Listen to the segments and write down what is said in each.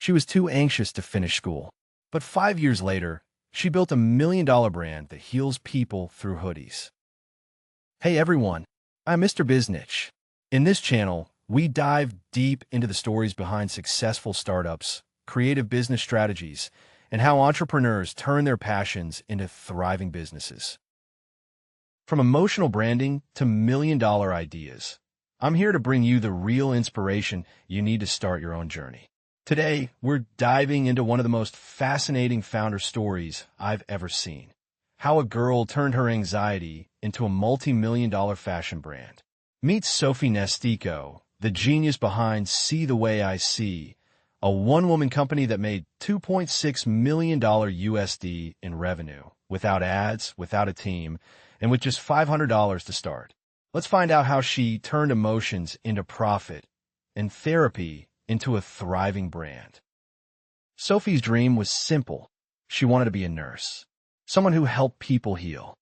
She was too anxious to finish school. But 5 years later, she built a $1 million brand that heals people through hoodies. Hey everyone, I'm Mr. Biznich. In this channel, we dive deep into the stories behind successful startups, creative business strategies, and how entrepreneurs turn their passions into thriving businesses. From emotional branding to million-dollar ideas, I'm here to bring you the real inspiration you need to start your own journey. Today, we're diving into one of the most fascinating founder stories I've ever seen. How a girl turned her anxiety into a multi-million-dollar fashion brand. Meet Sophie Nestico, the genius behind See the Way I See, a one-woman company that made $2.6 million USD in revenue, without ads, without a team, and with just $500 to start. Let's find out how she turned emotions into profit and therapy into a thriving brand. Sophie's dream was simple. She wanted to be a nurse, someone who helped people heal.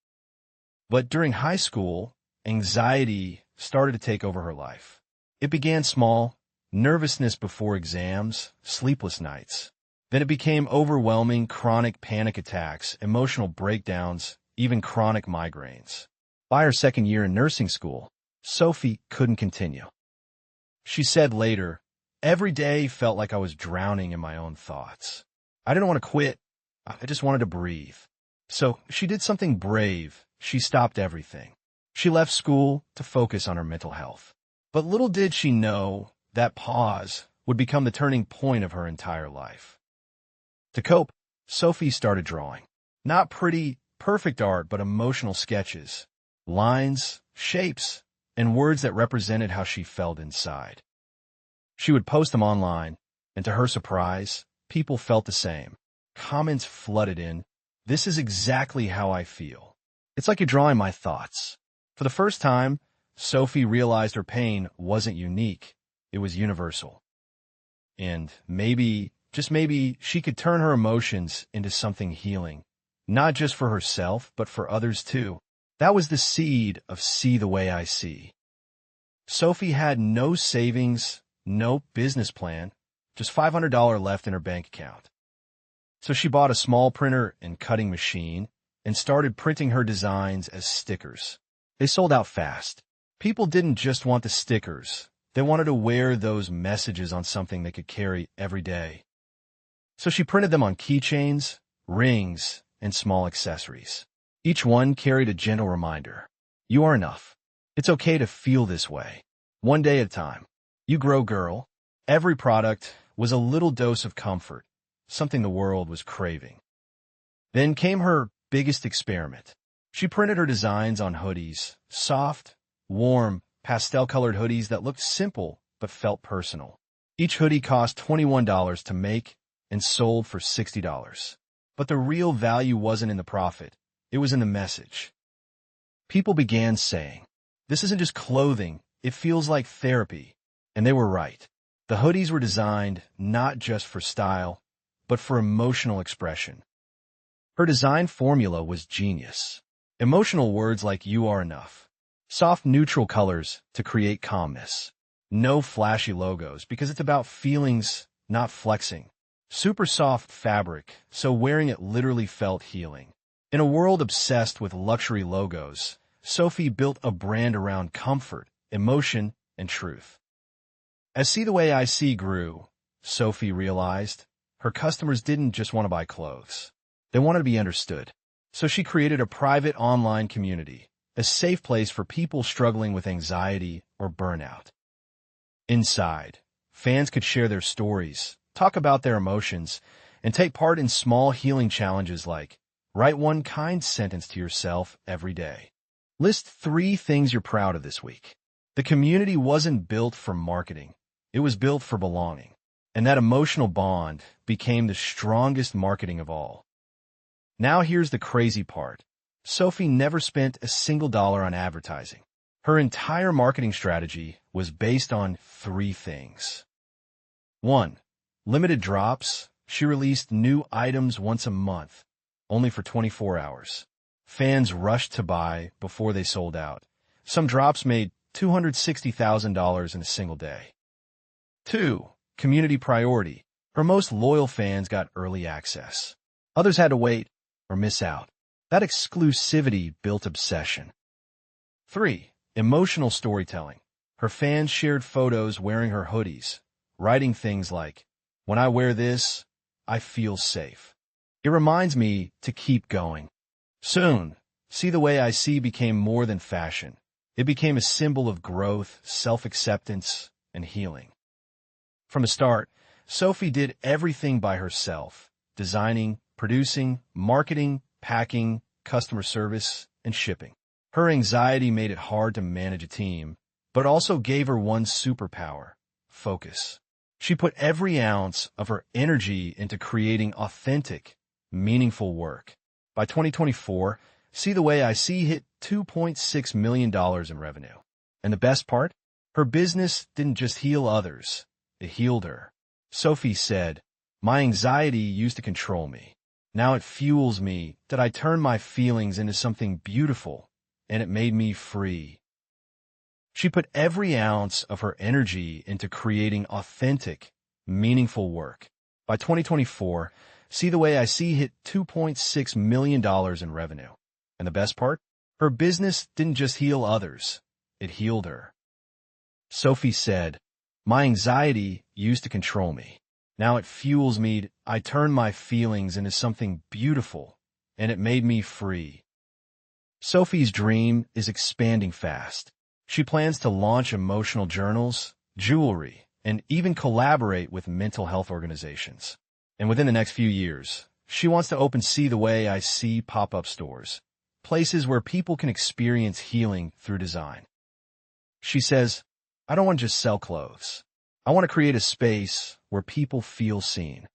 But during high school, anxiety started to take over her life. It began small, nervousness before exams, sleepless nights. Then it became overwhelming, chronic panic attacks, emotional breakdowns, even chronic migraines. By her second year in nursing school, Sophie couldn't continue. She said later, "Every day felt like I was drowning in my own thoughts. I didn't want to quit. I just wanted to breathe." So she did something brave. She stopped everything. She left school to focus on her mental health. But little did she know that pause would become the turning point of her entire life. To cope, Sophie started drawing. Not pretty, perfect art, but emotional sketches. Lines, shapes, and words that represented how she felt inside. She would post them online, and to her surprise, people felt the same. Comments flooded in. "This is exactly how I feel. It's like you're drawing my thoughts." For the first time, Sophie realized her pain wasn't unique. It was universal. And maybe, just maybe, she could turn her emotions into something healing. Not just for herself, but for others too. That was the seed of See the Way I See. Sophie had no savings, no business plan, just $500 left in her bank account. So she bought a small printer and cutting machine and started printing her designs as stickers. They sold out fast. People didn't just want the stickers. They wanted to wear those messages on something they could carry every day. So she printed them on keychains, rings, and small accessories. Each one carried a gentle reminder. You are enough. It's okay to feel this way. One day at a time. You grow, girl. Every product was a little dose of comfort, something the world was craving. Then came her biggest experiment. She printed her designs on hoodies, soft, warm, pastel-colored hoodies that looked simple but felt personal. Each hoodie cost $21 to make and sold for $60. But the real value wasn't in the profit. It was in the message. People began saying, "This isn't just clothing, it feels like therapy." And they were right. The hoodies were designed not just for style, but for emotional expression. Her design formula was genius. Emotional words like "you are enough." Soft neutral colors to create calmness. No flashy logos because it's about feelings, not flexing. Super soft fabric, so wearing it literally felt healing. In a world obsessed with luxury logos, Sophie built a brand around comfort, emotion, and truth. As See the Way I See grew, Sophie realized her customers didn't just want to buy clothes. They wanted to be understood. So she created a private online community, a safe place for people struggling with anxiety or burnout. Inside, fans could share their stories, talk about their emotions, and take part in small healing challenges like write one kind sentence to yourself every day. List 3 things you're proud of this week. The community wasn't built for marketing. It was built for belonging. And that emotional bond became the strongest marketing of all. Now here's the crazy part. Sophie never spent a single dollar on advertising. Her entire marketing strategy was based on 3 things. 1. Limited drops. She released new items once a month, only for 24 hours. Fans rushed to buy before they sold out. Some drops made $260,000 in a single day. 2. Community priority. Her most loyal fans got early access. Others had to wait or miss out. That exclusivity built obsession. 3. Emotional storytelling. Her fans shared photos wearing her hoodies, writing things like, "When I wear this, I feel safe. It reminds me to keep going." Soon, See the Way I See became more than fashion. It became a symbol of growth, self-acceptance, and healing. From the start, Sophie did everything by herself: designing, producing, marketing, packing, customer service, and shipping. Her anxiety made it hard to manage a team, but also gave her one superpower: focus. She put every ounce of her energy into creating authentic, meaningful work. By 2024, See the Way I See hit $2.6 million in revenue. And the best part? Her business didn't just heal others, it healed her. Sophie said, "My anxiety used to control me. Now it fuels me that I turn my feelings into something beautiful, and it made me free." She put every ounce of her energy into creating authentic, meaningful work. By 2024, See the Way I See hit $2.6 million in revenue. And the best part? Her business didn't just heal others, it healed her. Sophie said, "My anxiety used to control me. Now it fuels me. I turn my feelings into something beautiful, and it made me free." Sophie's dream is expanding fast. She plans to launch emotional journals, jewelry, and even collaborate with mental health organizations. And within the next few years, she wants to open See the Way I See pop-up stores, places where people can experience healing through design. She says, "I don't want to just sell clothes. I want to create a space where people feel seen."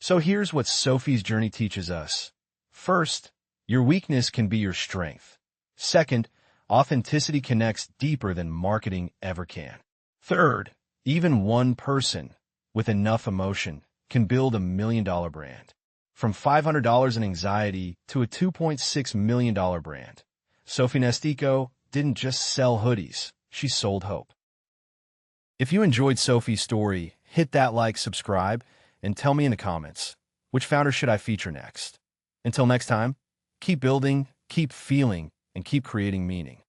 So here's what Sophie's journey teaches us. First, your weakness can be your strength. Second, authenticity connects deeper than marketing ever can. Third, even one person with enough emotion can build $1 million brand. From $500 in anxiety to a $2.6 million brand, Sophie Nestico didn't just sell hoodies, she sold hope. If you enjoyed Sophie's story, hit that like, subscribe, and tell me in the comments, which founder should I feature next? Until next time, keep building, keep feeling, and keep creating meaning.